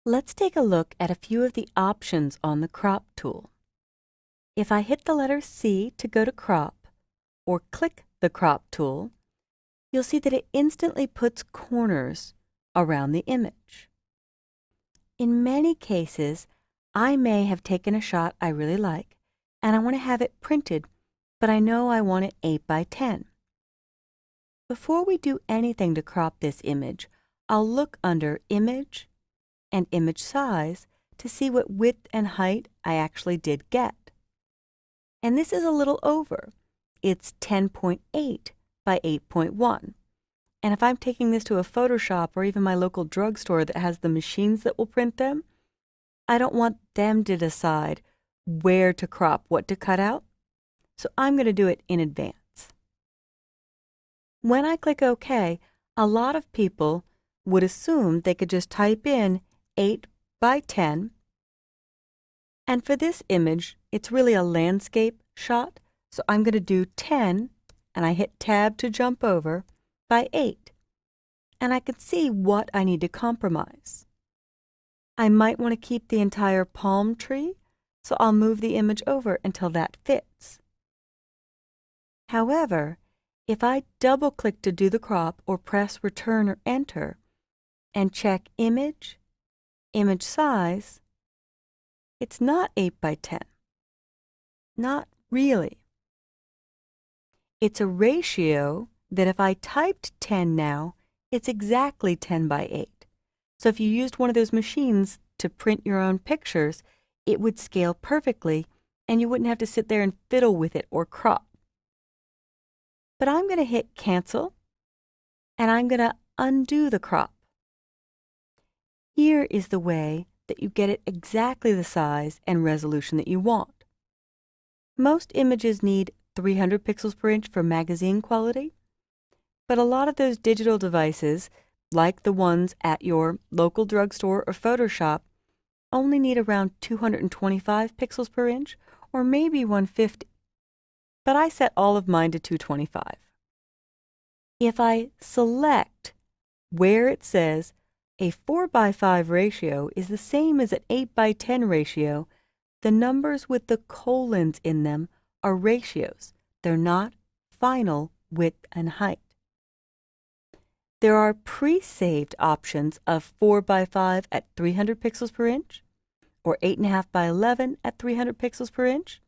Let's take a look at a few of the options on the crop tool. If I hit the letter C to go to crop, or click the crop tool, you'll see that it instantly puts corners around the image. In many cases, I may have taken a shot I really like, and I want to have it printed, but I know I want it 8 by 10. Before we do anything to crop this image, I'll look under Image and Image Size to see what width and height I actually did get. And this is a little over. It's 10.8 by 8.1. And if I'm taking this to a Photoshop or even my local drugstore that has the machines that will print them, I don't want them to decide where to crop, what to cut out. So I'm going to do it in advance. When I click OK, a lot of people would assume they could just type in 8 by 10. And for this image, it's really a landscape shot. So I'm going to do 10, and I hit Tab to jump over, by 8. And I can see what I need to compromise. I might want to keep the entire palm tree, so I'll move the image over until that fits. However, if I double-click to do the crop or press Return or Enter, and check Image, Image Size, it's not 8 by 10. Not really. It's a ratio that if I typed 10 now, it's exactly 10 by 8. So if you used one of those machines to print your own pictures, it would scale perfectly and you wouldn't have to sit there and fiddle with it or crop. But I'm going to hit Cancel and I'm going to undo the crop. Here is the way that you get it exactly the size and resolution that you want. Most images need 300 pixels per inch for magazine quality, but a lot of those digital devices, like the ones at your local drugstore or Photoshop, only need around 225 pixels per inch, or maybe 150. But I set all of mine to 225. If I select where it says a 4 by 5 ratio is the same as an 8 by 10 ratio, the numbers with the colons in them are ratios. They're not final width and height. There are pre-saved options of 4 by 5 at 300 pixels per inch, or 8.5 by 11 at 300 pixels per inch,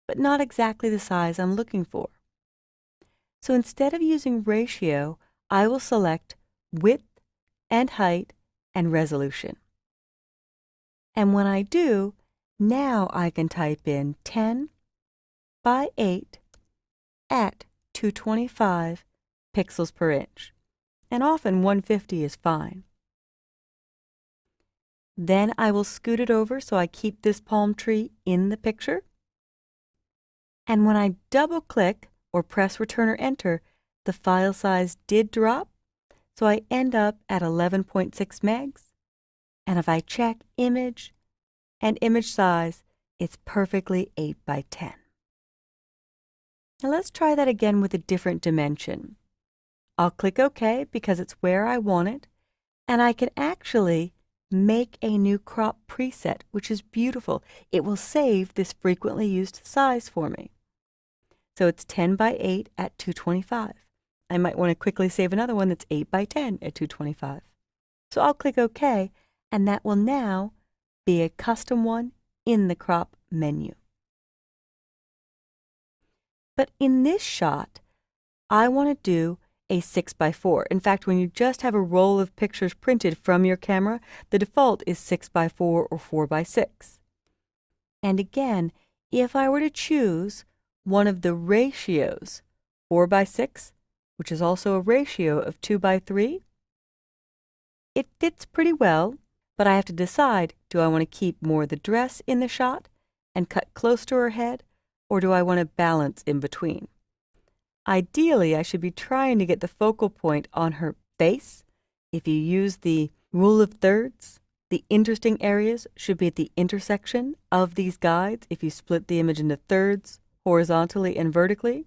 but not exactly the size I'm looking for. So instead of using ratio, I will select width and height and resolution. And when I do, now I can type in 10 by 8 at 225 pixels per inch, and often 150 is fine. Then I will scoot it over so I keep this palm tree in the picture. And when I double-click or press Return or Enter, the file size did drop, so I end up at 11.6 megs. And if I check Image and Image Size, it's perfectly 8 by 10. Now let's try that again with a different dimension. I'll click OK because it's where I want it, and I can actually make a new crop preset, which is beautiful. It will save this frequently used size for me. So it's 10 by 8 at 225. I might want to quickly save another one that's 8 by 10 at 225. So I'll click OK, and that will now be a custom one in the crop menu. But in this shot, I want to do a 6 by 4. In fact, when you just have a roll of pictures printed from your camera, the default is 6 by 4 or 4 by 6. And again, if I were to choose one of the ratios, 4 by 6, which is also a ratio of 2 by 3, it fits pretty well, but I have to decide, do I want to keep more of the dress in the shot and cut close to her head, or do I want to balance in between? Ideally, I should be trying to get the focal point on her face. If you use the rule of thirds, the interesting areas should be at the intersection of these guides if you split the image into thirds, horizontally and vertically.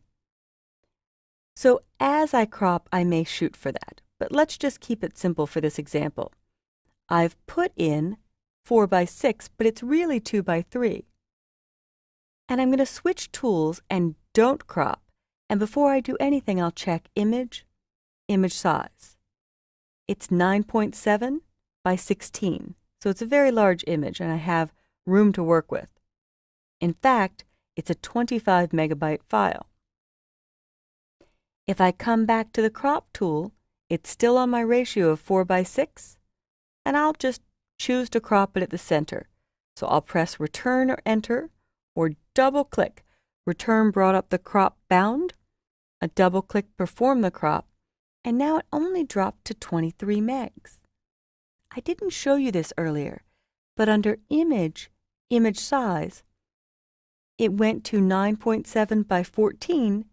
So as I crop, I may shoot for that, but let's just keep it simple for this example. I've put in 4:6, but it's really 2:3. And I'm going to switch tools and don't crop. And before I do anything, I'll check image size. It's 9.7 by 16. So it's a very large image and I have room to work with. In fact, it's a 25 megabyte file. If I come back to the crop tool, it's still on my ratio of 4:6, and I'll just choose to crop it at the center. So I'll press Return or Enter, or double-click. Return brought up the crop bound. A double-click performed the crop, and now it only dropped to 23 megs. I didn't show you this earlier, but under image size, it went to 9.7 by 14,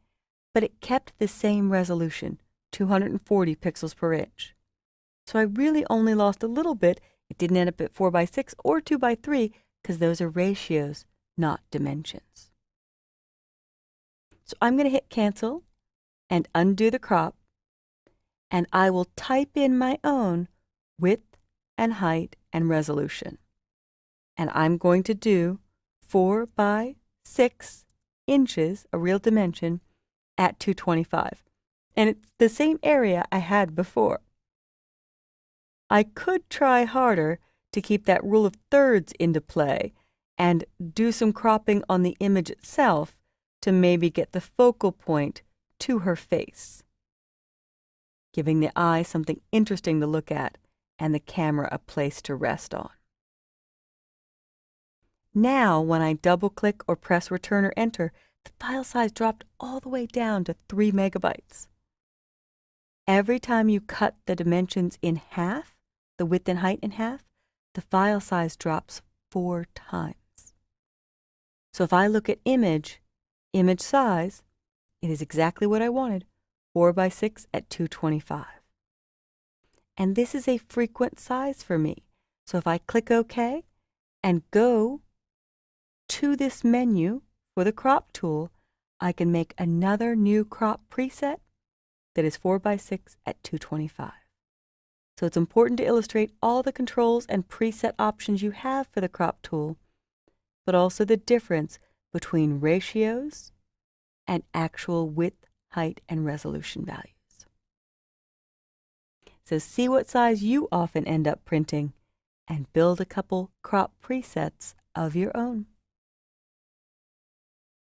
but it kept the same resolution, 240 pixels per inch. So I really only lost a little bit. It didn't end up at 4:6 or 2:3 because those are ratios, not dimensions. So I'm going to hit Cancel and undo the crop, and I will type in my own width and height and resolution. And I'm going to do 4:6 inches, a real dimension, at 225. And it's the same area I had before. I could try harder to keep that rule of thirds into play and do some cropping on the image itself to maybe get the focal point to her face, giving the eye something interesting to look at and the camera a place to rest on. Now, when I double-click or press Return or Enter, the file size dropped all the way down to 3 megabytes. Every time you cut the dimensions in half, the width and height in half, the file size drops 4 times. So if I look at image size, it is exactly what I wanted, 4:6 at 225. And this is a frequent size for me. So if I click OK and go to this menu for the crop tool, I can make another new crop preset that is 4:6 at 225. So it's important to illustrate all the controls and preset options you have for the crop tool, but also the difference between ratios and actual width, height, and resolution values. So see what size you often end up printing and build a couple crop presets of your own.